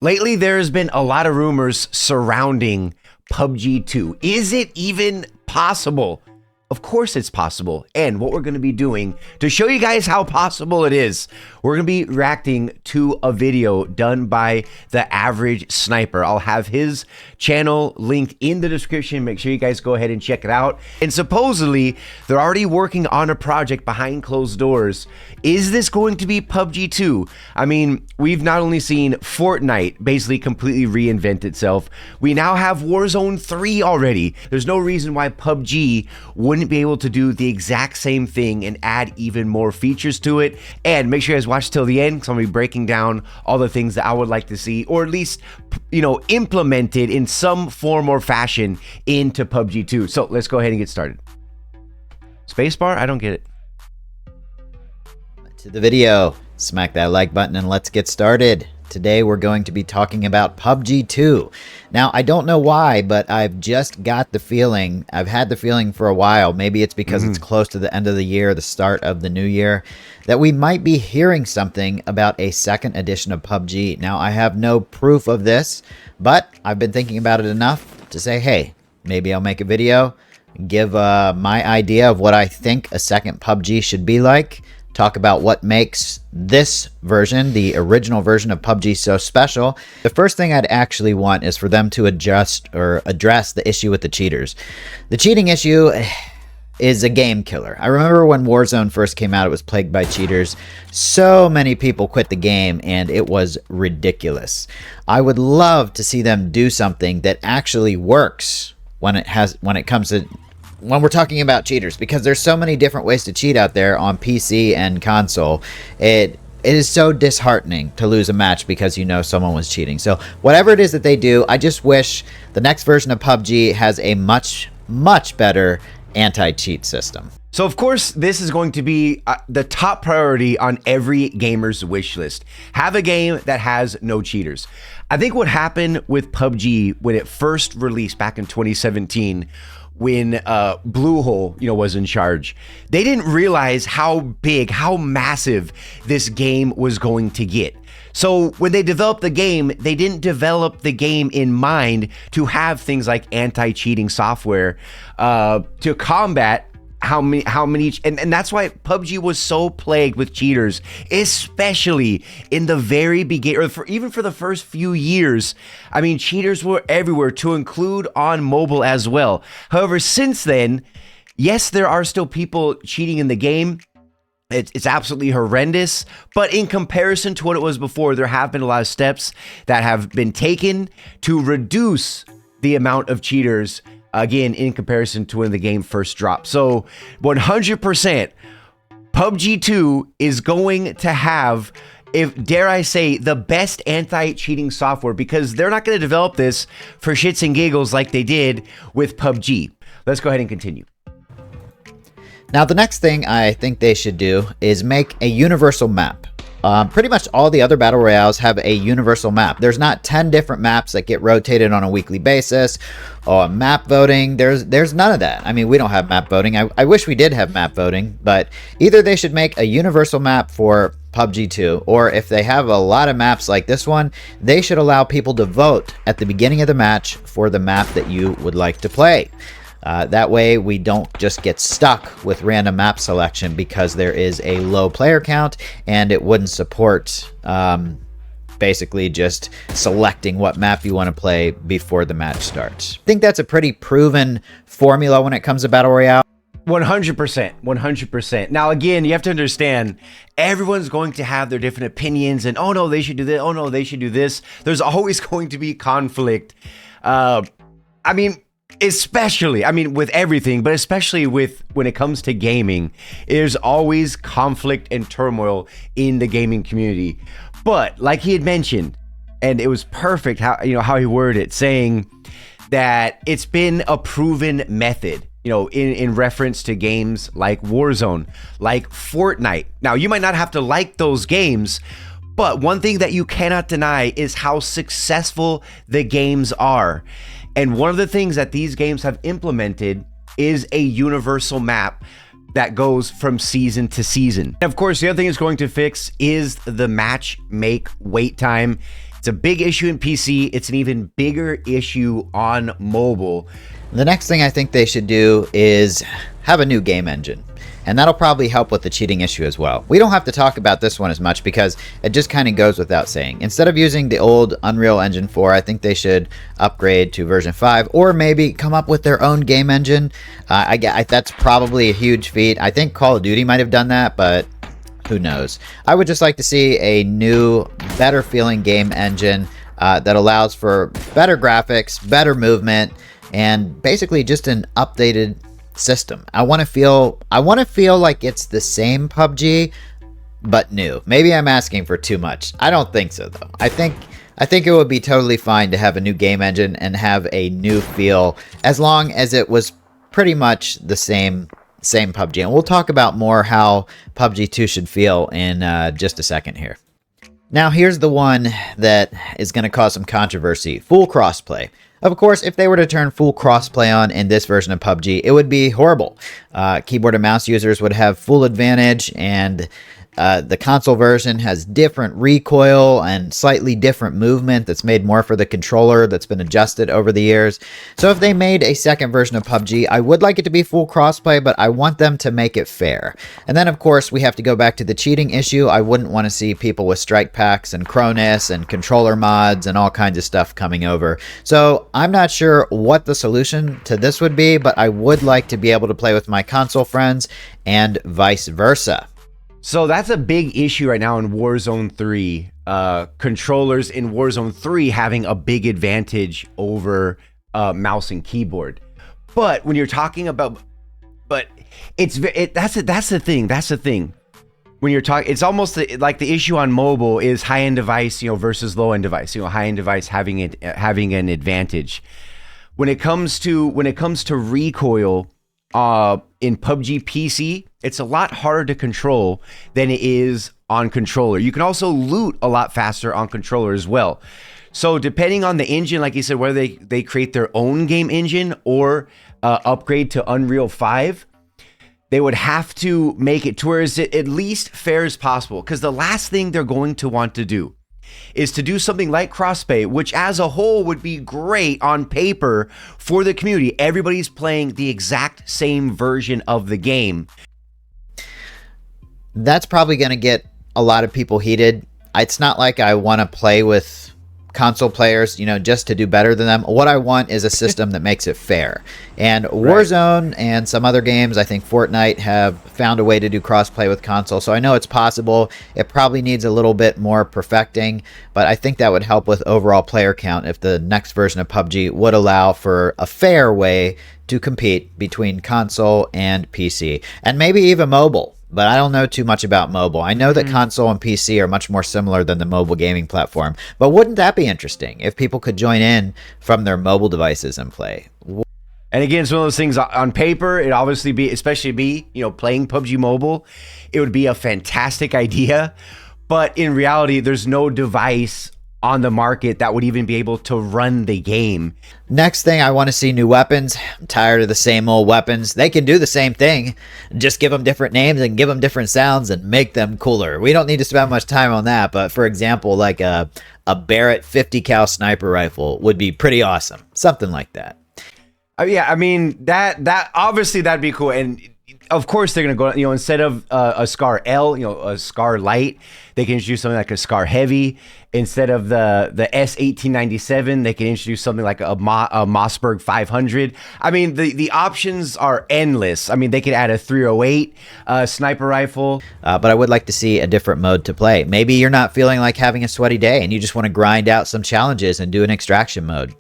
Lately, there has been a lot of rumors surrounding PUBG 2. Is it even possible? Of course it's possible. And what we're going to be doing to show you guys how possible it is, we're going to be reacting to a video done by the Average Sniper. I'll have his channel linked in the description. Make sure you guys go ahead and check it out. And supposedly, they're already working on a project behind closed doors. Is this going to be PUBG 2? I mean, we've not only seen Fortnite basically completely reinvent itself, we now have Warzone 3 already. There's no reason why PUBG wouldn't be able to do the exact same thing and add even more features to it. And make sure you guys watch till the end, because I'm going to be breaking down all the things that I would like to see, or at least, implemented in some form or fashion into PUBG 2. So let's go ahead and get started. Spacebar? I don't get it. To the video, smack that like button and let's get started. Today we're going to be talking about PUBG 2. Now, I don't know why, but I've just got the feeling, I've had the feeling for a while, maybe it's because it's close to the end of the year, the start of the new year, that we might be hearing something about a second edition of PUBG. Now, I have no proof of this, but I've been thinking about it enough to say, hey, maybe I'll make a video, give my idea of what I think a second PUBG should be like, talk about what makes this version, the original version of PUBG, so special. The first thing I'd actually want is for them to adjust or address the issue with the cheaters. The cheating issue is a game killer. I remember when Warzone first came out, it was plagued by cheaters. So many people quit the game and it was ridiculous. I would love to see them do something that actually works when we're talking about cheaters, because there's so many different ways to cheat out there on PC and console. It is so disheartening to lose a match because you know someone was cheating. So whatever it is that they do, I just wish the next version of PUBG has a much better anti-cheat system. So of course, this is going to be the top priority on every gamer's wish list. Have a game that has no cheaters. I think what happened with PUBG when it first released back in 2017, when Bluehole, was in charge, they didn't realize how big, how massive this game was going to get. So when they developed the game, they didn't develop the game in mind to have things like anti-cheating software to combat how many, and that's why PUBG was so plagued with cheaters, especially in the very beginning, or even for the first few years. I mean, cheaters were everywhere, to include on mobile as well. However, since then, yes, there are still people cheating in the game. It's absolutely horrendous, but in comparison to what it was before, there have been a lot of steps that have been taken to reduce the amount of cheaters, again, in comparison to when the game first dropped. So 100%, PUBG 2 is going to have, dare I say, the best anti-cheating software, because they're not going to develop this for shits and giggles like they did with PUBG. Let's go ahead and continue. Now, the next thing I think they should do is make a universal map. Pretty much all the other battle royales have a universal map. There's not 10 different maps that get rotated on a weekly basis, or map voting. There's none of that. I mean, we don't have map voting. I wish we did have map voting, but either they should make a universal map for PUBG 2, or if they have a lot of maps like this one, they should allow people to vote at the beginning of the match for the map that you would like to play. That way we don't just get stuck with random map selection because there is a low player count and it wouldn't support basically just selecting what map you want to play before the match starts. I think that's a pretty proven formula when it comes to Battle Royale. 100%, 100%. Now, again, you have to understand, everyone's going to have their different opinions, and oh no, they should do this, oh no, they should do this. There's always going to be conflict. Especially, with everything, but especially when it comes to gaming, there's always conflict and turmoil in the gaming community. But like he had mentioned, and it was perfect how he worded it, saying that it's been a proven method, in reference to games like Warzone, like Fortnite. Now, you might not have to like those games, but one thing that you cannot deny is how successful the games are. And one of the things that these games have implemented is a universal map that goes from season to season. And of course, the other thing it's going to fix is the match make wait time. It's a big issue in PC. It's an even bigger issue on mobile. The next thing I think they should do is have a new game engine. And that'll probably help with the cheating issue as well. We don't have to talk about this one as much because it just kind of goes without saying. Instead of using the old Unreal Engine 4, I think they should upgrade to version 5 or maybe come up with their own game engine. That's probably a huge feat. I think Call of Duty might have done that, but who knows? I would just like to see a new, better feeling game engine that allows for better graphics, better movement, and basically just an updated system. I want to feel like it's the same PUBG but new. Maybe I'm asking for too much. I don't think so though. I think it would be totally fine to have a new game engine and have a new feel as long as it was pretty much the same PUBG. And we'll talk about more how PUBG 2 should feel in just a second here. Now here's the one that is going to cause some controversy. Full crossplay. Of course, if they were to turn full crossplay on in this version of PUBG, it would be horrible. Keyboard and mouse users would have full advantage, and the console version has different recoil and slightly different movement that's made more for the controller that's been adjusted over the years. So if they made a second version of PUBG, I would like it to be full crossplay, but I want them to make it fair. And then, of course, we have to go back to the cheating issue. I wouldn't want to see people with strike packs and Cronus and controller mods and all kinds of stuff coming over. So I'm not sure what the solution to this would be, but I would like to be able to play with my console friends and vice versa. So that's a big issue right now in Warzone 3. Controllers in Warzone 3 having a big advantage over mouse and keyboard. But when you're talking about, that's the thing. When you're talking, it's almost like the issue on mobile is high-end device, versus low-end device. High-end device having an advantage. When it comes to recoil in PUBG PC, it's a lot harder to control than it is on controller. You can also loot a lot faster on controller as well. So depending on the engine, like you said, whether they create their own game engine or upgrade to Unreal 5, they would have to make it to where it's at least fair as possible. Because the last thing they're going to want to do is to do something like Crossplay, which as a whole would be great on paper for the community. Everybody's playing the exact same version of the game. That's probably going to get a lot of people heated. It's not like I want to play with console players, just to do better than them. What I want is a system that makes it fair. And Warzone and some other games, I think Fortnite, have found a way to do crossplay with console. So I know it's possible. It probably needs a little bit more perfecting, but I think that would help with overall player count if the next version of PUBG would allow for a fair way to compete between console and PC, and maybe even mobile. But I don't know too much about mobile. I know that console and PC are much more similar than the mobile gaming platform. But wouldn't that be interesting if people could join in from their mobile devices and play? And again, it's one of those things on paper, it obviously be, especially me, playing PUBG Mobile, it would be a fantastic idea. But in reality, there's no device on the market that would even be able to run the game. Next thing, I want to see new weapons. I'm tired of the same old weapons. They can do the same thing. Just give them different names and give them different sounds and make them cooler. We don't need to spend much time on that, but for example, like a Barrett 50 cal sniper rifle would be pretty awesome. Something like that. Yeah, I mean, that obviously that'd be cool. And of course they're going to go, instead of a Scar L, a Scar Light, they can introduce something like a Scar Heavy. Instead of the S1897, they can introduce something like a Mossberg 500. I mean, the options are endless. I mean, they could add a 308 sniper rifle. But I would like to see a different mode to play. Maybe you're not feeling like having a sweaty day and you just want to grind out some challenges and do an extraction mode.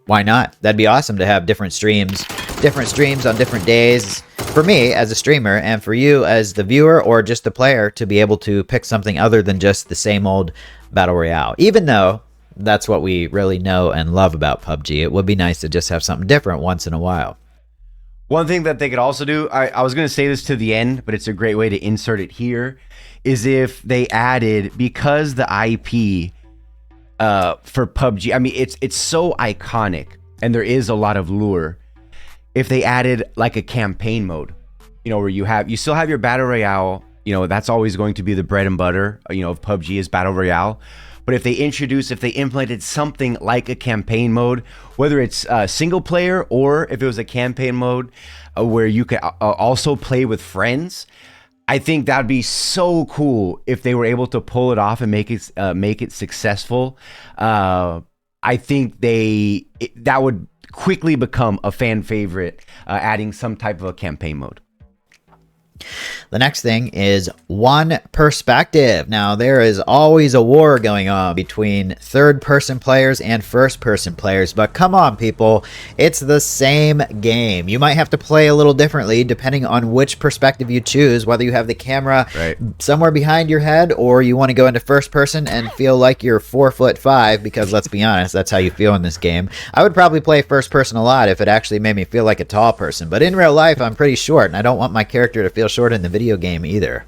Why not? That'd be awesome to have different streams on different days. For me as a streamer, and for you as the viewer or just the player, to be able to pick something other than just the same old Battle Royale. Even though that's what we really know and love about PUBG, it would be nice to just have something different once in a while. One thing that they could also do, I was going to say this to the end, but it's a great way to insert it here, is if they added, because the IP for PUBG, I mean, it's so iconic and there is a lot of lure. If they added like a campaign mode, where you still have your Battle Royale, that's always going to be the bread and butter, of PUBG is Battle Royale. but if they implemented something like a campaign mode, whether it's single player or if it was a campaign mode where you could also play with friends, I think that'd be so cool if they were able to pull it off and make it successful. I think that would quickly become a fan favorite, adding some type of a campaign mode. The next thing is one perspective. Now, there is always a war going on between third-person players and first-person players, but come on, people, it's the same game. You might have to play a little differently depending on which perspective you choose, whether you have the camera somewhere behind your head or you want to go into first person and feel like you're 4'5", because let's be honest, that's how you feel in this game. I would probably play first person a lot if it actually made me feel like a tall person, but in real life, I'm pretty short, and I don't want my character to feel short in the video game either,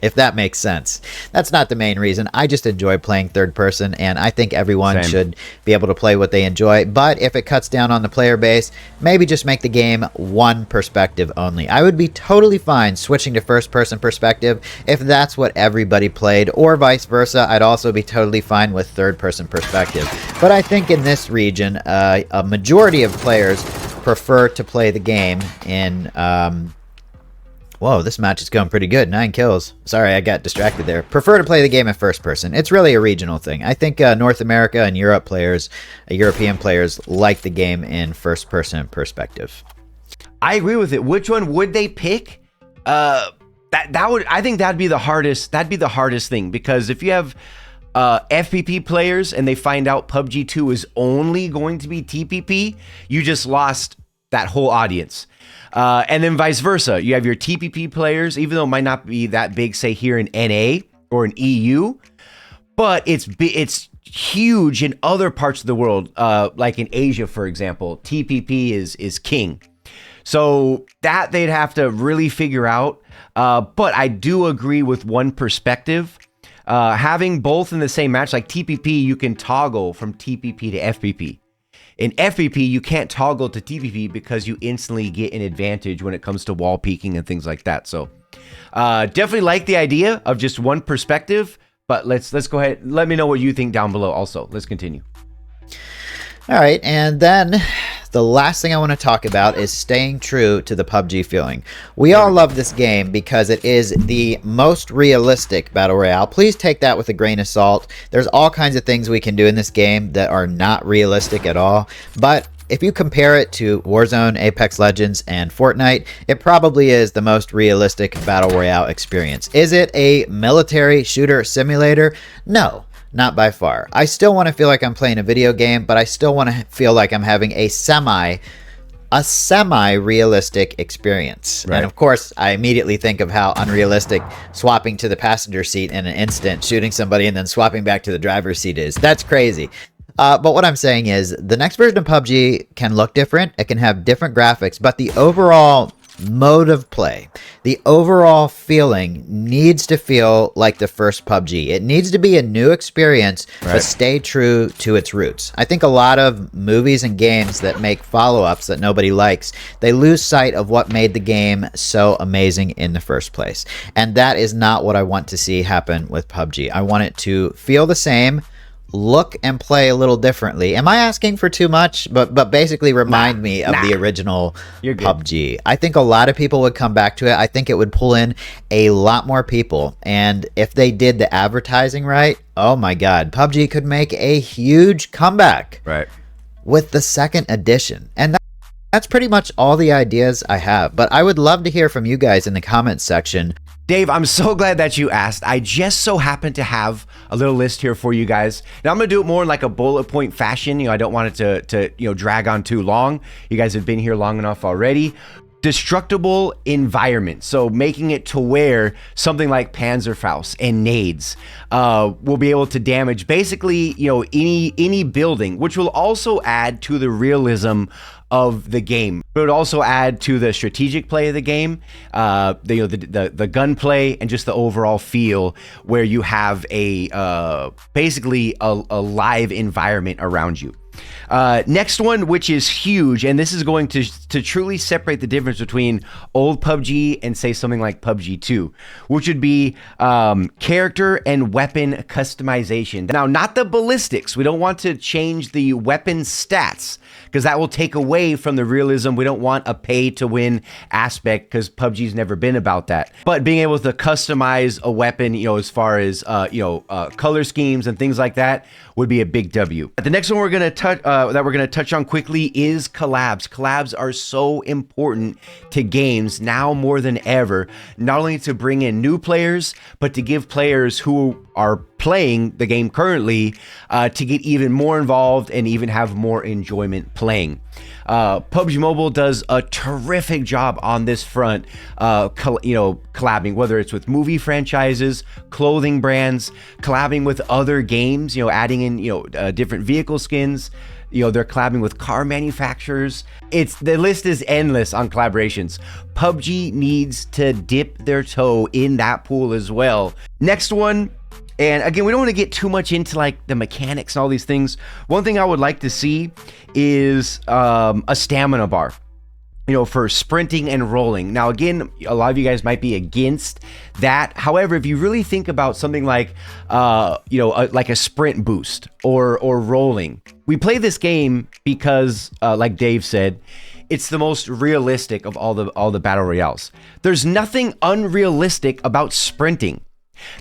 if that makes sense. That's not the main reason. I just enjoy playing third person, and I think everyone should be able to play what they enjoy. But if it cuts down on the player base, maybe just make the game one perspective only. I would be totally fine switching to first person perspective if that's what everybody played, or vice versa. I'd also be totally fine with third person perspective. But I think in this region, a majority of players prefer to play the game in whoa, this match is going pretty good. 9 kills. Sorry, I got distracted there. Prefer to play the game in first person. It's really a regional thing. I think North America and Europe players, European players, like the game in first person perspective. I agree with it. Which one would they pick? I think that'd be the hardest. That'd be the hardest thing, because if you have FPP players and they find out PUBG 2 is only going to be TPP, you just lost that whole audience. And then vice versa. You have your TPP players, even though it might not be that big, say here in NA or in EU, but it's huge in other parts of the world, like in Asia, for example. TPP is king. So that they'd have to really figure out. But I do agree with one perspective. Having both in the same match, like TPP, you can toggle from TPP to FPP. In FPP, you can't toggle to TPP because you instantly get an advantage when it comes to wall peeking and things like that. So definitely like the idea of just one perspective, but let's go ahead. Let me know what you think down below also. Let's continue. All right, and then the last thing I want to talk about is staying true to the PUBG feeling. We all love this game because it is the most realistic Battle Royale. Please take that with a grain of salt. There's all kinds of things we can do in this game that are not realistic at all, but if you compare it to Warzone, Apex Legends, and Fortnite, it probably is the most realistic Battle Royale experience. Is it a military shooter simulator? No. Not by far. I still want to feel like I'm playing a video game, but I still want to feel like I'm having a semi-realistic experience. Right. And of course, I immediately think of how unrealistic swapping to the passenger seat in an instant, shooting somebody, and then swapping back to the driver's seat is. That's crazy. But what I'm saying is the next version of PUBG can look different. It can have different graphics, but the overall mode of play, the overall feeling needs to feel like the first PUBG. It needs to be a new experience, but stay true to its roots. I think a lot of movies and games that make follow-ups that nobody likes, they lose sight of what made the game so amazing in the first place. And that is not what I want to see happen with PUBG. I want it to feel the same, look and play a little differently. Am I asking for too much? But basically remind me of the original PUBG. I think a lot of people would come back to it. I think it would pull in a lot more people. And if they did the advertising right, oh my God, PUBG could make a huge comeback with the second edition. And that's pretty much all the ideas I have. But I would love to hear from you guys in the comments section. Dave, I'm so glad that you asked. I just so happen to have a little list here for you guys. Now, I'm going to do it more in like a bullet point fashion. I don't want it to drag on too long. You guys have been here long enough already. Destructible environment. So making it to where something like Panzerfaust and nades will be able to damage basically, any building, which will also add to the realism of the game. But it would also add to the strategic play of the game, the gunplay, and just the overall feel where you have basically a live environment around you. Next one, which is huge, and this is going to truly separate the difference between old PUBG and say something like PUBG 2, which would be character and weapon customization. Now, not the ballistics. We don't want to change the weapon stats because that will take away from the realism. We don't want a pay to win aspect because PUBG's never been about that. But being able to customize a weapon, as far as color schemes and things like that, would be a big W. The next one we're gonna touch on quickly is collabs. Collabs are so important to games now more than ever, not only to bring in new players, but to give players who are playing the game currently to get even more involved and even have more enjoyment playing. PUBG Mobile does a terrific job on this front, collabing, whether it's with movie franchises, clothing brands, collabing with other games, adding in, different vehicle skins. They're collabing with car manufacturers. The list is endless on collaborations. PUBG needs to dip their toe in that pool as well. Next one, and again, we don't want to get too much into like the mechanics and all these things. One thing I would like to see is a stamina bar, for sprinting and rolling. Now, again, a lot of you guys might be against that. However, if you really think about something like, like a sprint boost or rolling, we play this game because, like Dave said, it's the most realistic of all the battle royales. There's nothing unrealistic about sprinting.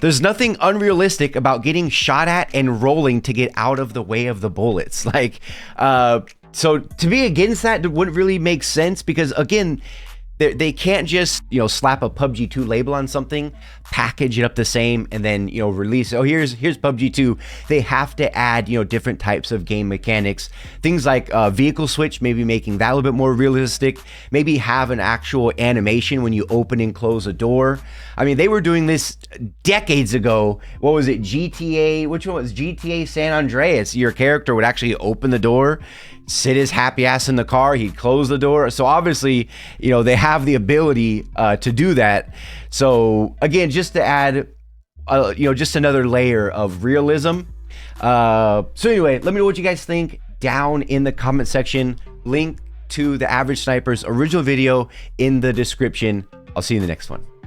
There's nothing unrealistic about getting shot at and rolling to get out of the way of the bullets. So to be against that wouldn't really make sense because, again, they can't just, slap a PUBG 2 label on something, package it up the same, and then, release, here's PUBG 2. They have to add, different types of game mechanics. Things like vehicle switch, maybe making that a little bit more realistic. Maybe have an actual animation when you open and close a door. I mean, they were doing this decades ago. What was it? GTA, which one was GTA San Andreas? Your character would actually open the door, sit his happy ass in the car, he'd close the door. So obviously, they have the ability to do that. So again, just to add, just another layer of realism. So anyway, let me know what you guys think down in the comment section. Link to the Average Sniper's original video in the description. I'll see you in the next one.